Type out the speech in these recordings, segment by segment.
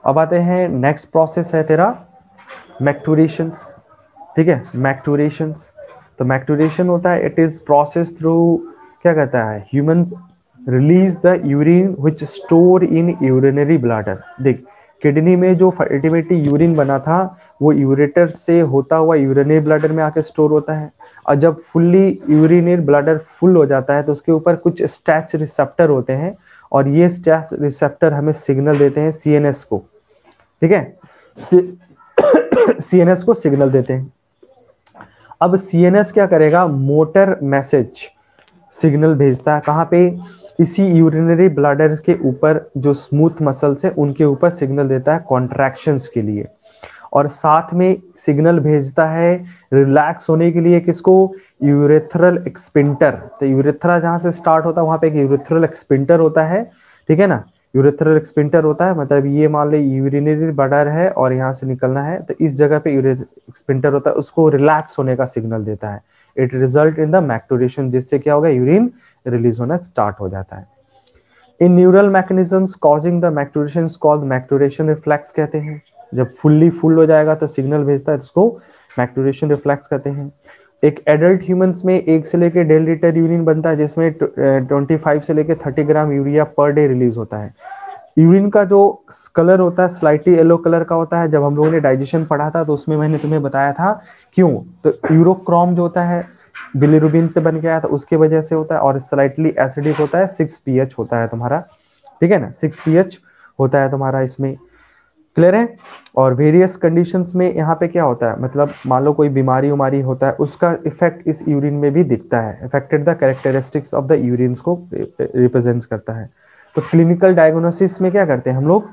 अब आते हैं नेक्स्ट प्रोसेस है तेरा मैक्टूरेशंस, ठीक है, मैक्टूरेशंस। तो मैक्टूरेशन होता है, इट इज प्रोसेस थ्रू, क्या कहता है, humans release the urine which store in urinary bladder. देख, किडनी में जो अल्टीमेटली यूरिन बना था वो यूरेटर से होता हुआ यूरिनरी ब्लैडर में आके स्टोर होता है, और जब फुल्ली यूरिनरी ब्लैडर फुल हो जाता है तो उसके ऊपर कुछ स्टैच रिसेप्टर होते हैं, और ये स्टैच रिसेप्टर हमें सिग्नल देते हैं सीएनएस को, ठीक है, सीएनएस को सिग्नल देते हैं। अब सीएनएस क्या करेगा, मोटर मैसेज सिग्नल भेजता है, कहाँ पे, इसी यूरिनरी ब्लैडर के ऊपर जो स्मूथ मसल्स है उनके ऊपर सिग्नल देता है कॉन्ट्रैक्शंस के लिए, और साथ में सिग्नल भेजता है रिलैक्स होने के लिए, किसको, यूरेथ्रल एक्सपिंटर। तो यूरेथ्रा जहां से स्टार्ट होता है वहां पे एक यूरेथ्रल एक्सपिंटर होता है, ठीक है ना, यूरेथ्रल एक्सपिंटर होता है, मतलब ये मान ले यूरिनरी ब्लैडर है और यहाँ से निकलना है, तो इस जगह पे यूरेथ्रल एक्सपिंटर होता है, उसको रिलैक्स होने का सिग्नल देता है। इट रिजल्ट इन द मैक्टूरेशन, जिससे क्या होगा, यूरिन रिलीज होना स्टार्ट हो जाता है। In neural mechanisms causing the micturition called micturition reflex कहते हैं। जब फुल्ली फुल हो जाएगा तो सिग्नल भेजता है, इसको मैक्टूरेशन रिफ्लेक्स कहते हैं। एक एडल्ट ह्यूमंस में 1 से लेकर 1.5 लीटर यूरिन बनता है, जिसमें 25 से लेकर 30 gram urea per day release होता है। यूरिन का जो कलर होता है स्लाइटली येलो कलर का होता है। जब हम लोगों ने डाइजेशन पढ़ा था तो उसमें मैंने तुम्हें बताया था क्यों, तो यूरोक्रोम जो होता है बिलिरुबिन से बन के आया था, उसके वजह से होता है, और स्लाइटली एसिडिक होता है, 6 pH होता है तुम्हारा, ठीक है ना, 6 pH होता है तुम्हारा इसमें, क्लियर है। और वेरियस कंडीशंस में यहाँ पे क्या होता है, मतलब मान लो कोई बीमारी उमारी होता है, उसका इफेक्ट इस यूरिन में भी दिखता है, affected the characteristics of the urine को रिप्रेजेंट करता है। तो क्लिनिकल डायग्नोसिस में क्या करते हैं हम लोग,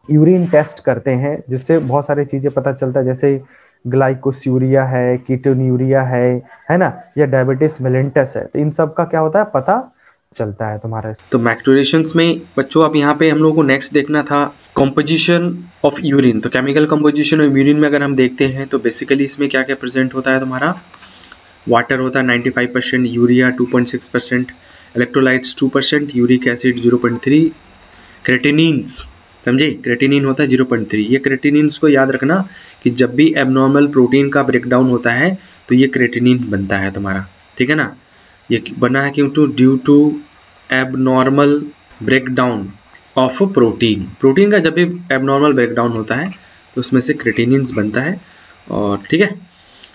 यूरिन टेस्ट करते हैं, जिससे बहुत सारी चीजें पता चलता है, जैसे ग्लाइकोस्यूरिया है, कीटोन्यूरिया है ना, या डायबिटीज मेलिटस है, तो इन सब का क्या होता है पता चलता है तुम्हारा। तो मैक्टूरेशंस में बच्चों अब यहाँ पे हम लोगों को नेक्स्ट देखना था कॉम्पोजिशन ऑफ यूरिन। तो केमिकल कॉम्पोजिशन ऑफ यूरिन में अगर हम देखते हैं तो बेसिकली इसमें क्या क्या प्रेजेंट होता है, तुम्हारा वाटर होता है 95%, यूरिया 2.6%, इलेक्ट्रोलाइट्स 2%, यूरिक एसिड 0.3, क्रेटिनिन्स, समझे, क्रेटिनिन होता है 0.3। ये क्रेटिनिन्स को याद रखना कि जब भी एबनॉर्मल प्रोटीन का ब्रेकडाउन होता है तो ये क्रेटिनिन बनता है तुम्हारा, ठीक है ना। ये बना है क्यों, due to abnormal breakdown of protein. Protein का जब भी एबनॉर्मल ब्रेकडाउन होता है तो उसमें से क्रेटिनिन्स बनता है, और ठीक है,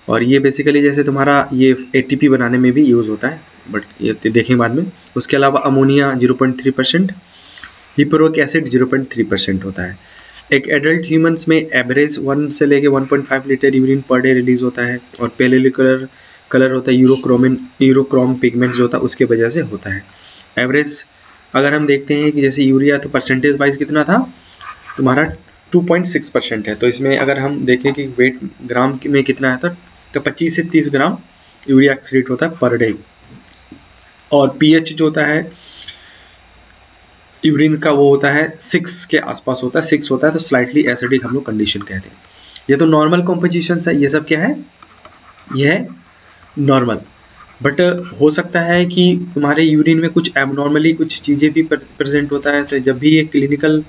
और ये बेसिकली जैसे तुम्हारा ये एटीपी बनाने में भी यूज़ होता है, बट ये देखेंगे बाद में। उसके अलावा अमोनिया 0.3%, हिप्रोइक एसिड 0.3% होता है। एक एडल्ट ह्यूमंस में एवरेज 1 से लेके 1.5 litre urine per day release होता है, और पेले कलर होता है यूरोक्रोम पिगमेंट जो होता है उसके वजह से होता है। एवरेज अगर हम देखते हैं कि जैसे यूरिया तो परसेंटेज वाइज कितना था तुम्हारा 2.6% है, तो इसमें अगर हम देखें कि वेट ग्राम में कितना है तो 25 से 30 ग्राम यूरिया एक्सक्रीट होता है पर डे। और पीएच जो होता है यूरिन का वो होता है 6 के आसपास होता है, 6 होता है, तो स्लाइटली एसिडिक हम लोग कंडीशन कहते हैं। ये तो नॉर्मल कॉम्पोजिशन है, ये सब क्या है, ये है नॉर्मल। बट हो सकता है कि तुम्हारे यूरिन में कुछ एबनॉर्मली कुछ चीज़ें भी प्रेजेंट होता है, तो जब भी ये क्लिनिकल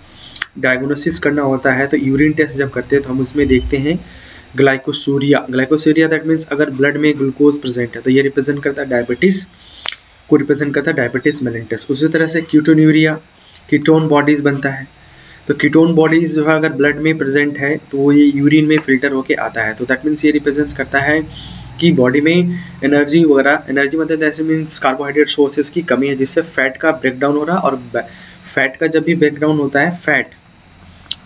डायग्नोसिस करना होता है तो यूरिन टेस्ट जब करते हैं तो हम उसमें देखते हैं ग्लाइकोसूरिया दैट मीन्स अगर ब्लड में ग्लूकोज प्रेजेंट है तो ये रिप्रेजेंट करता है डायबिटीज को, रिप्रेजेंट करता है डायबिटीज मेलिटस। उसी तरह से कीटोन्यूरिया कीटोन बॉडीज बनता है, तो कीटोन बॉडीज जो है अगर ब्लड में प्रेजेंट है तो वो ये यूरिन में फिल्टर होके आता है, तो दैट मीन्स ये रिप्रेजेंट करता है कि बॉडी में एनर्जी वगैरह, एनर्जी मतलब ऐसे मीन्स कार्बोहाइड्रेट सोर्सेज की कमी है, जिससे फैट का ब्रेकडाउन हो रहा है। और फैट का जब भी ब्रेकडाउन होता है,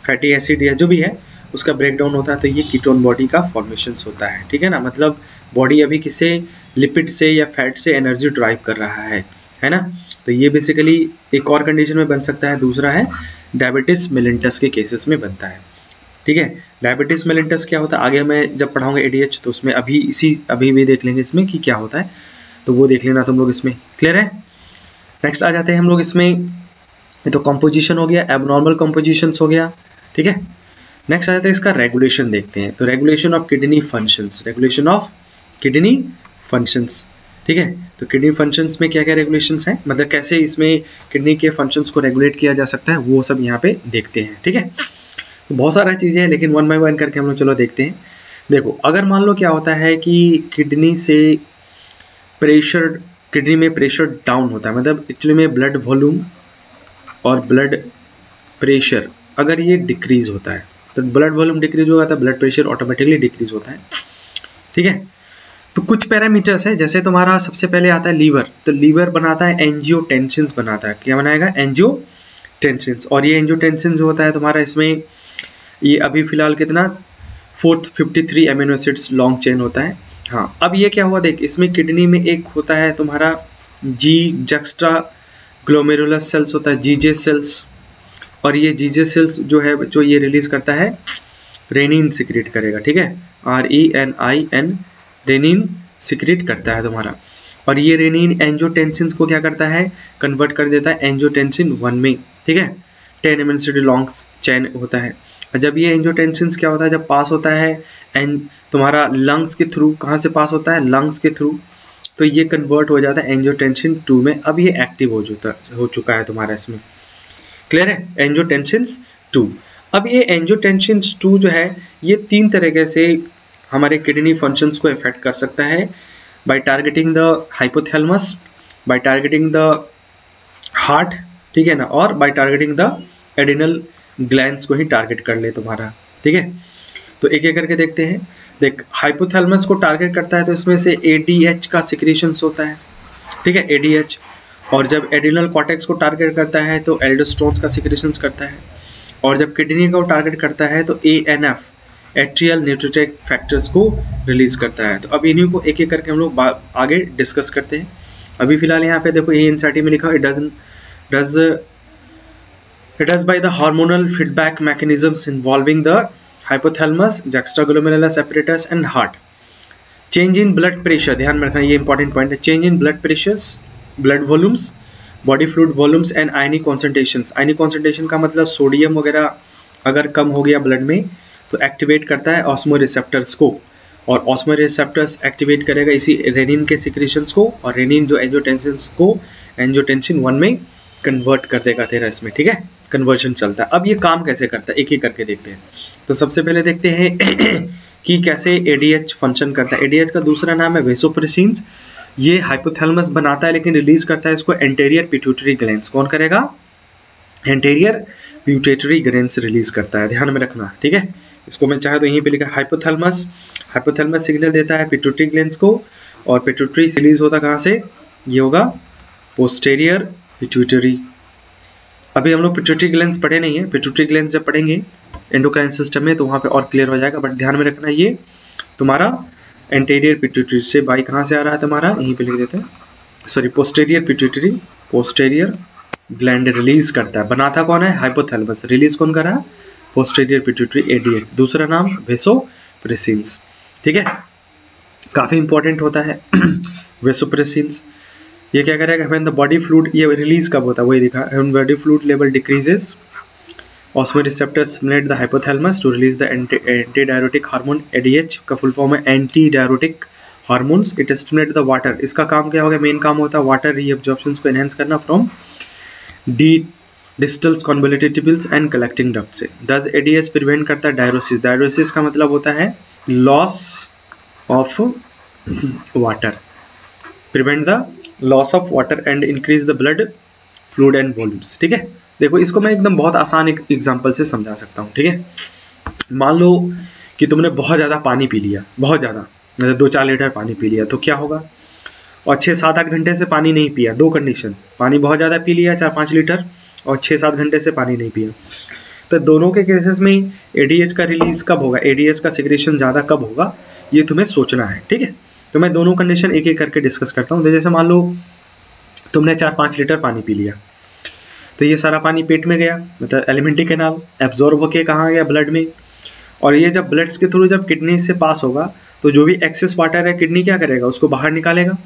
फैटी एसिड या जो भी है उसका ब्रेकडाउन होता है, तो ये कीटोन बॉडी का फॉर्मेशन होता है, ठीक है ना। मतलब बॉडी अभी किसे लिपिड से या फैट से एनर्जी ड्राइव कर रहा है ना। तो ये बेसिकली एक और कंडीशन में बन सकता है। दूसरा है डायबिटीज मेलिटस के केसेस में बनता है, ठीक है। डायबिटीज मेलिटस क्या होता है आगे मैं जब पढ़ाऊंगा एडीएच तो उसमें अभी भी देख लेंगे इसमें कि क्या होता है, तो वो देख लेना तुम लोग इसमें, क्लियर है। नेक्स्ट आ जाते हैं हम लोग इसमें, तो कंपोजिशन हो गया, एबनॉर्मल कंपोजिशंस हो गया, ठीक है। नेक्स्ट आ जाता है इसका रेगुलेशन देखते हैं, तो regulation of kidney functions, regulation of kidney functions, ठीक है। तो किडनी फंक्शंस में क्या क्या रेगुलेशंस हैं, मतलब कैसे इसमें किडनी के फंक्शंस को रेगुलेट किया जा सकता है, वो सब यहाँ पे देखते हैं, ठीक है। तो बहुत सारा चीज़ें हैं, लेकिन वन बाय वन करके हम लोग चलो देखते हैं। देखो, अगर मान लो क्या होता है कि किडनी से प्रेशर, किडनी में प्रेशर डाउन होता है, मतलब एक्चुअली में ब्लड वॉल्यूम और ब्लड प्रेशर अगर ये डिक्रीज होता है, तो ब्लड वॉल्यूम डिक्रीज होगा तो ब्लड प्रेशर ऑटोमेटिकली डिक्रीज होता है। ठीक है, तो कुछ पैरामीटर्स है, जैसे तुम्हारा सबसे पहले आता है लीवर, तो लीवर बनाता है एंजियोटेंसिन बनाता है। क्या बनाएगा? एंजियोटेंसिन। और ये एंजियोटेंसिन जो होता है तुम्हारा, इसमें ये अभी फिलहाल कितना 453 एमिनो एसिड्स लॉन्ग चेन होता है। हाँ, अब ये क्या हुआ देख, इसमें किडनी में एक होता है तुम्हारा जक्स्ट्रा ग्लोमेरुलस सेल्स होता है, जीजे सेल्स, और ये जीजे सेल्स जो है जो ये रिलीज करता है रेनिन सिक्रेट करेगा। ठीक है, RENIN, रेनिन सिक्रेट करता है तुम्हारा, और ये रेनिन एंजियोटेंसिन को क्या करता है? कन्वर्ट कर देता है एंजियोटेंसिन 1 में। ठीक है, 10 एमिनो एसिड लॉन्ग चेन होता है। जब ये एंजियोटेंसिन क्या होता है, जब पास होता है एंड तुम्हारा लंग्स के थ्रू, कहाँ से पास होता है? लंग्स के थ्रू, तो ये कन्वर्ट हो जाता है एंजियोटेंसिन 2 में। अब ये एक्टिव हो चुका है तुम्हारा इसमें। क्लियर है? एंजियोटेंसिन 2। अब ये एंजियोटेंसिन 2 जो है, ये 3 तरीके से हमारे किडनी फंक्शंस को इफेक्ट कर सकता है, by targeting the hypothalamus, by targeting the heart, ठीक है ना, और by targeting the adrenal glands को ही टारगेट कर ले तुम्हारा। ठीक है, तो एक एक करके देखते हैं। देख, हाइपोथैलेमस को टारगेट करता है तो इसमें से ADH का सिक्रीशंस होता है। ठीक है, ADH। और जब एडिनल कॉर्टेक्स को टारगेट करता है तो एल्डोस्टेरोन का सिक्रीशंस करता है, और जब किडनी को टारगेट करता है तो ANF, एट्रियल न्यूट्रोटिक फैक्टर्स को रिलीज करता है। तो अब इन्हीं को एक एक करके हम लोग आगे डिस्कस करते हैं। अभी फिलहाल यहाँ पे देखो ANCT में लिखा, it does by the hormonal feedback mechanisms involving the hypothalamus, juxtaglomerulus apparatus and heart. Change in blood pressure, ध्यान में रखना, ये इंपॉर्टेंट पॉइंट है। Change in blood pressures, blood volumes, body fluid volumes and ionic concentrations. Ionic concentration का मतलब sodium वगैरह अगर कम हो गया ब्लड में तो एक्टिवेट करता है ऑस्मो रिसेप्टर्स को, और ऑस्मो रिसेप्टर्स एक्टिवेट करेगा इसी रेनिन के सिक्रीशंस को, और रेनिन जो एंजियोटेंसिन को एंजियोटेंसिन 1 में कन्वर्ट कर देगा तेरा इसमें। ठीक है, कन्वर्जन चलता है। अब ये काम कैसे करता है, एक एक करके देखते हैं। तो सबसे पहले देखते हैं कि कैसे ADH फंक्शन करता है। ADH का दूसरा नाम है वेसोप्रेसिन्स। ये हाइपोथैलेमस बनाता है लेकिन रिलीज करता है इसको एंटीरियर पिट्यूटरी ग्लैंड्स। कौन करेगा? एंटीरियर पिट्यूटरी ग्लैंड्स रिलीज करता है, ध्यान में रखना। ठीक है, इसको मैं चाहे तो यहीं पे लिखा हाइपोथैलेमस। हाइपोथैलेमस सिग्नल देता है पिट्यूटरी ग्लैंड्स को, और पिट्यूटरी रिलीज होता कहाँ से? ये होगा पोस्टेरियर पिट्यूटरी। अभी हम लोग पिट्यूटरी ग्लैंड्स पढ़े नहीं है, पिट्यूटरी ग्लैंड्स जब पढ़ेंगे एंडोक्राइन सिस्टम में तो वहाँ पे और क्लियर हो जाएगा, बट ध्यान में रखना ये तुम्हारा एंटीरियर पिट्यूटरी से बाई कहाँ से आ रहा है तुम्हारा, यहीं पे लिख देते हैं, sorry, posterior pituitary, posterior gland release करता है। बनाता कौन है? हाइपोथैलेमस। रिलीज कौन कर रहा है? Posterior pituitary ADH। दूसरा नाम वेसोप्रेसिन्स। ठीक है, काफी इंपॉर्टेंट होता है वेसोप्रेसिन्स। ये क्या करेगा? व्हेन द बॉडी फ्लूइड, ये रिलीज कब होता है वही दिखा, when body fluid level decreases osmo receptors stimulate the hypothalamus to release the anti diuretic hormone. ADH का फुल फॉर्म है anti diuretic hormones. It stimulate the water. इसका काम क्या होगा? मेन काम होता है वाटर रीअब्जॉर्प्शन को एनहांस करना from distals convoluted tubules and collecting duct से। दस ADH प्रिवेंट करता है डायरोसिस। डायरोसिस का मतलब होता है loss of water, prevent the loss of water and increase the blood fluid and volumes. ठीक है, देखो इसको मैं एकदम बहुत आसान एक एग्जांपल से समझा सकता हूँ। ठीक है, मान लो कि तुमने बहुत ज़्यादा पानी पी लिया, बहुत ज़्यादा, मतलब 2-4 लीटर पानी पी लिया, तो क्या होगा? और 6-7-8 घंटे से पानी नहीं पिया। दो कंडीशन, पानी बहुत ज़्यादा पी लिया 4-5 लीटर, और 6-7 घंटे से पानी नहीं पिया। तो दोनों के केसेस में ADH का रिलीज कब होगा, ADH का सिक्रेशन ज़्यादा कब होगा, ये तुम्हें सोचना है। ठीक है, तो मैं दोनों कंडीशन एक एक करके डिस्कस करता हूँ। जैसे मान लो तुमने 4-5 लीटर पानी पी लिया, तो ये सारा पानी पेट में गया, मतलब एलिमेंट्री कैनाल, एब्जॉर्ब होके कहाँ गया? ब्लड में। और ये जब ब्लड्स के थ्रू जब किडनी से पास होगा तो जो भी एक्सेस वाटर है किडनी क्या करेगा? उसको बाहर निकालेगा।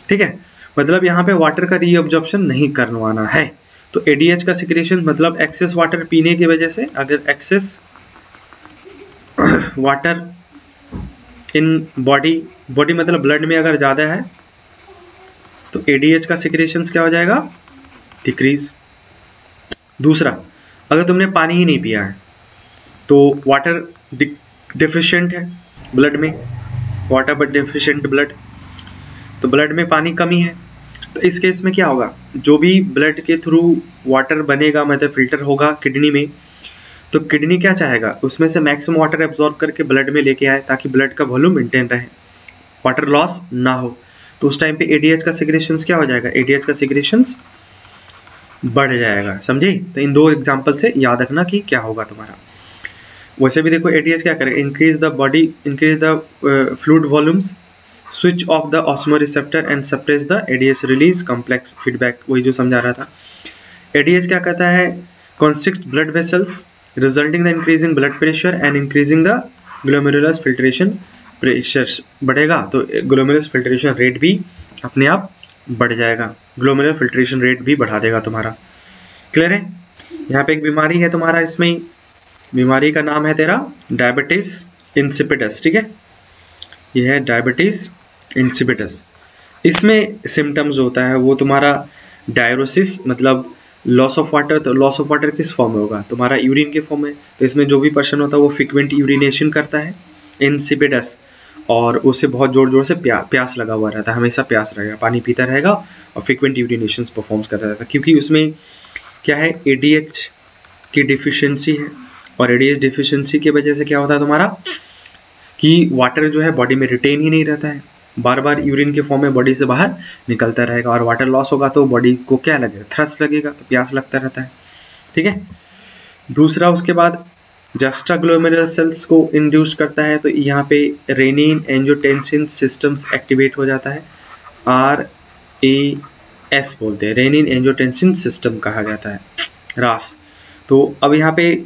ठीक है, मतलब यहाँ पे वाटर का रीअब्जॉर्प्शन नहीं करवाना है। तो ADH का सिक्रेशन मतलब एक्सेस वाटर पीने की वजह से, अगर एक्सेस वाटर इन बॉडी मतलब ब्लड में अगर ज़्यादा है तो ADH का सिक्रेशन क्या हो जाएगा? डिक्रीज। दूसरा, अगर तुमने पानी ही नहीं पिया है तो वाटर डिफिशिएंट है ब्लड में, वाटर बट डिफिशिएंट ब्लड, तो ब्लड में पानी कमी है। तो इस केस में क्या होगा, जो भी ब्लड के थ्रू वाटर बनेगा मतलब फिल्टर होगा किडनी में, तो किडनी क्या चाहेगा, उसमें से मैक्सिमम वाटर एब्जॉर्ब करके ब्लड में लेके आए ताकि ब्लड का वॉल्यूम मेंटेन रहे, वाटर लॉस ना हो। तो उस टाइम पे एडीएच का सिक्रेशंस क्या हो जाएगा, एडीएच का सिक्रेशंस बढ़ जाएगा, समझे। तो इन दो एग्जांपल से याद रखना कि क्या होगा तुम्हारा। वैसे भी देखो एडीएच क्या करेगा, increase the fluid volumes, switch off the osmoreceptor and suppress the ADH release complex feedback, वही जो समझा रहा था। एडीएच क्या कहता है, constrict blood vessels resulting in increasing blood pressure and increasing the glomerulus filtration pressures, बढ़ेगा तो glomerulus filtration rate भी अपने आप बढ़ जाएगा, glomerular filtration rate भी बढ़ा देगा तुम्हारा। क्लियर है। यहाँ पे एक बीमारी है तुम्हारा, इसमें बीमारी का नाम है तेरा डायबिटीज इंसिपिडस, ठीक है, यह है डायबिटीज इंसिपिडस। इसमें सिम्टम्स होता है वो तुम्हारा डायरोसिस, मतलब लॉस ऑफ वाटर। तो लॉस ऑफ वाटर किस फॉर्म में होगा, तुम्हारा यूरिन के फॉर्म में। तो इसमें जो भी पर्सन होता है वो फ्रीक्वेंट यूरिनेशन करता है, इंसिपिडस, और उसे बहुत जोर जोर से प्यास लगा हुआ रहता है, हमेशा प्यास रहेगा, पानी पीता रहेगा और फ्रीक्वेंट यूरिनेशंस परफॉर्म करता रहता है, क्योंकि उसमें क्या है, एडीएच की डिफिशियंसी है। और एडीएच डिफिशियंसी की वजह से क्या होता है तुम्हारा कि वाटर जो है बॉडी में रिटेन ही नहीं रहता है, बार बार यूरिन के फॉर्म में बॉडी से बाहर निकलता रहेगा, और वाटर लॉस होगा तो बॉडी को क्या लगेगा, थ्रस्ट लगेगा, तो प्यास लगता रहता है, ठीक है। दूसरा उसके बाद जस्टाग्लोमेरुलर सेल्स को इंड्यूस करता है, तो यहाँ पे रेनिन एंजियोटेंसिन सिस्टम्स एक्टिवेट हो जाता है, RAS बोलते हैं, रेनिन एंजियोटेंसिन सिस्टम कहा जाता है, रास। तो अब यहाँ पे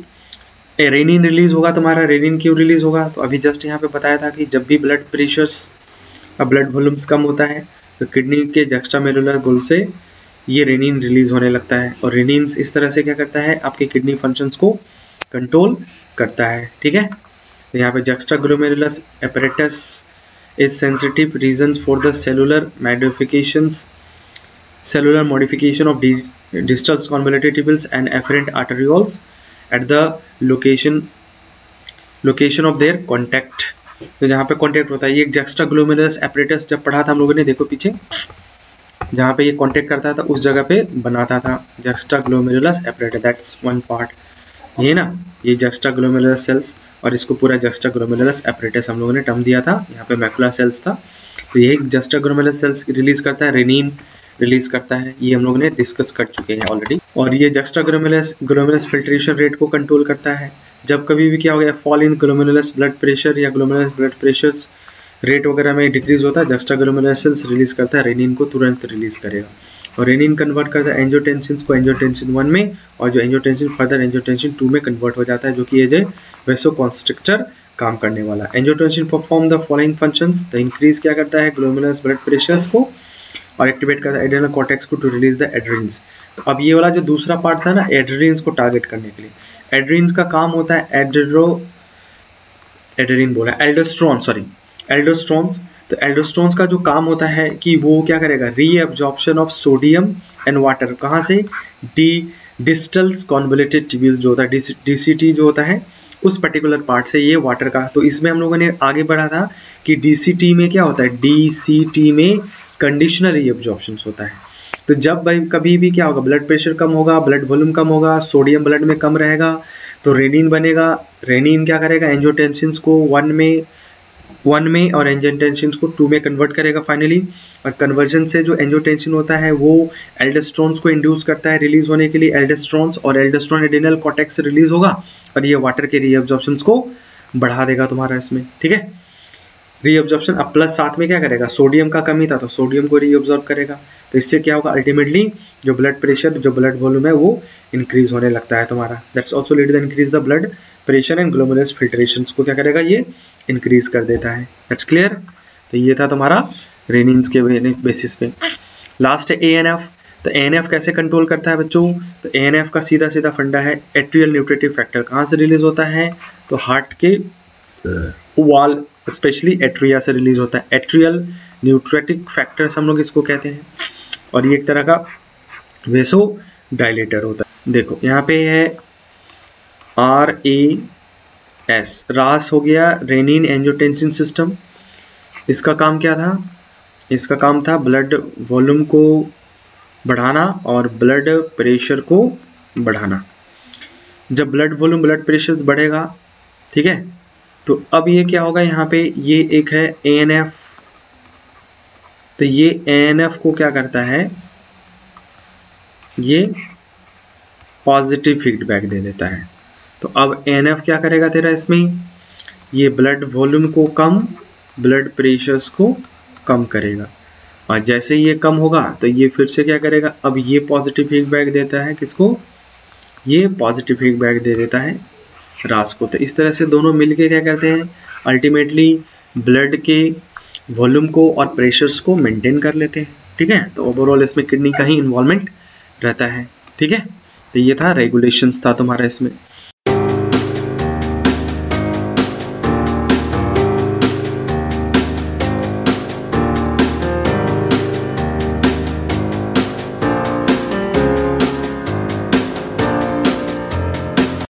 रेनिन रिलीज होगा तुम्हारा। रेनिन क्यों रिलीज होगा, तो अभी जस्ट यहाँ पे बताया था कि जब भी ब्लड प्रेशर्स, ब्लड वॉल्यूम्स कम होता है तो किडनी के जस्टामेरुलर गोल से ये रेनिन रिलीज होने लगता है, और रेनिन इस तरह से क्या करता है, आपके किडनी फंक्शंस को कंट्रोल करता है, ठीक है। तो यहाँ पे juxtaglomerulus apparatus is sensitive regions for the cellular modification of distal convoluted tubules and afferent arterioles at the location of their contact। तो जहाँ पे कॉन्टेक्ट होता है, ये जस्टाग्लोमेरुलस एपरेटस जब पढ़ा था हम लोगों ने, देखो पीछे जहाँ पे ये कॉन्टेक्ट करता था उस जगह पे बनाता था जस्टाग्लोमेरुलस एपरेटस, दैट्स वन पार्ट, ये ना, ये जस्टाग्लोमेरुलस सेल्स, और इसको पूरा जस्टाग्लोमेरुलस एपरेटस हम लोगों ने टर्म दिया था, यहाँ पे मैकुला सेल्स था। तो यही जस्टाग्लोमेरुलस सेल्स रिलीज करता है, रेनिन रिलीज करता है, ये हम लोगों ने डिस्कस कर चुके हैं ऑलरेडी। और ये जस्टाग्लोमेरुलस फिल्ट्रेशन रेट को कंट्रोल करता है। जब कभी भी क्या हो गया, fall in glomerulus blood pressure या ग्लोमेरुलस ब्लड प्रेशर्स रेट वगैरह में डिक्रीज होता है, जस्टाग्लोमेरुलस सेल्स रिलीज करता है, रेनिन को तुरंत रिलीज करेगा, और रेनिन कन्वर्ट करता है एंजियोटेंसिन को एंजियोटेंसिन 1 में, और जो एंजियोटेंसिन फर्दर एंजियोटेंसिन 2 में कन्वर्ट हो जाता है, जो कि एज ए वेसोकॉन्स्ट्रिक्टर काम करने वाला। Angiotensin perform the following functions, तो इंक्रीज क्या करता है ग्लोमेरुलस ब्लड प्रेशर्स को, और एक्टिवेट करता है एड्रेनल कॉर्टेक्स को टू रिलीज द एड्रेनल्स। तो अब ये वाला जो दूसरा पार्ट था ना, एड्रेनल्स को टारगेट करने के लिए, एड्रेनल्स का काम होता है एल्डोस्ट्रोन्स। तो एल्डोस्ट्रोन्स का जो काम होता है कि वो क्या करेगा, reabsorption of sodium and water, कहाँ से, डिस्टल कॉन्वोल्यूटेड ट्यूब्यूल्स जो होता है, डीसीटी जो होता है उस पर्टिकुलर पार्ट से ये वाटर का। तो इसमें हम लोगों ने आगे बढ़ा था कि डीसीटी में क्या होता है, डीसीटी में कंडीशनल रीअब्जॉर्प्शन होता है। तो जब कभी भी क्या होगा, ब्लड प्रेशर कम होगा, ब्लड वॉल्यूम कम होगा, सोडियम ब्लड में कम रहेगा, तो रेनिन बनेगा। रेनिन क्या करेगा, एंजियोटेंसिन को 1 में और एंजियोटेंसिन को 2 में कन्वर्ट करेगा फाइनली, और कन्वर्जन से जो एंजियोटेंसिन होता है वो एल्डोस्टेरोन्स को इंड्यूस करता है रिलीज होने के लिए, एल्डोस्टेरोन्स, और एल्डोस्टेरोन एड्रेनल कॉर्टेक्स से रिलीज होगा, और ये वाटर के रीअब्जॉर्प्शन को बढ़ा देगा तुम्हारा इसमें, ठीक है। रीअब्जॉर्प्शन अब प्लस साथ में क्या करेगा, सोडियम का कमी था तो सोडियम को रीअब्जॉर्ब करेगा, तो इससे क्या होगा, अल्टीमेटली जो ब्लड प्रेशर, जो ब्लड वॉल्यूम है वो इंक्रीज होने लगता है तुम्हारा। That's also lead to increase the blood pressure and glomerulus filtrations को क्या करेगा, ये इंक्रीज कर देता है। That's clear. तो ये था तुम्हारा रेनिन्स के बेसिस पे। लास्ट है एएनएफ। तो एएनएफ कैसे कंट्रोल करता है बच्चों, तो एएनएफ का सीधा सीधा फंडा है एट्रियल न्यूट्रेटिव फैक्टर। कहाँ से रिलीज होता है, तो हार्ट के वॉल स्पेशली एट्रिया से रिलीज होता है। एट्रियल न्यूट्रेटिक फैक्टर्स हम लोग इसको कहते हैं, और ये एक तरह का वेसो डायलेटर होता है। देखो यहाँ पे है RAS एस। रास हो गया रेनिन एंजियोटेंसिन सिस्टम। इसका काम क्या था? इसका काम था ब्लड वॉल्यूम को बढ़ाना और ब्लड प्रेशर को बढ़ाना। जब ब्लड वॉल्यूम ब्लड प्रेशर बढ़ेगा, ठीक है, तो अब ये क्या होगा, यहाँ पे ये एक है ANF, तो ये ANF को क्या करता है, ये पॉजिटिव फीडबैक दे देता है। तो अब ANF क्या करेगा तेरा इसमें, ये ब्लड वॉल्यूम को कम, ब्लड प्रेशर्स को कम करेगा, और जैसे ये कम होगा तो ये फिर से क्या करेगा, अब ये पॉजिटिव फीडबैक देता है किसको, ये पॉजिटिव फीडबैक दे देता है रास को। तो इस तरह से दोनों मिलके क्या करते हैं, अल्टीमेटली ब्लड के वॉल्यूम को और प्रेशर्स को मेंटेन कर लेते हैं, ठीक है। तो ओवरऑल इसमें किडनी का ही इन्वॉल्वमेंट रहता है, ठीक है। तो ये था रेगुलेशंस था तुम्हारा इसमें।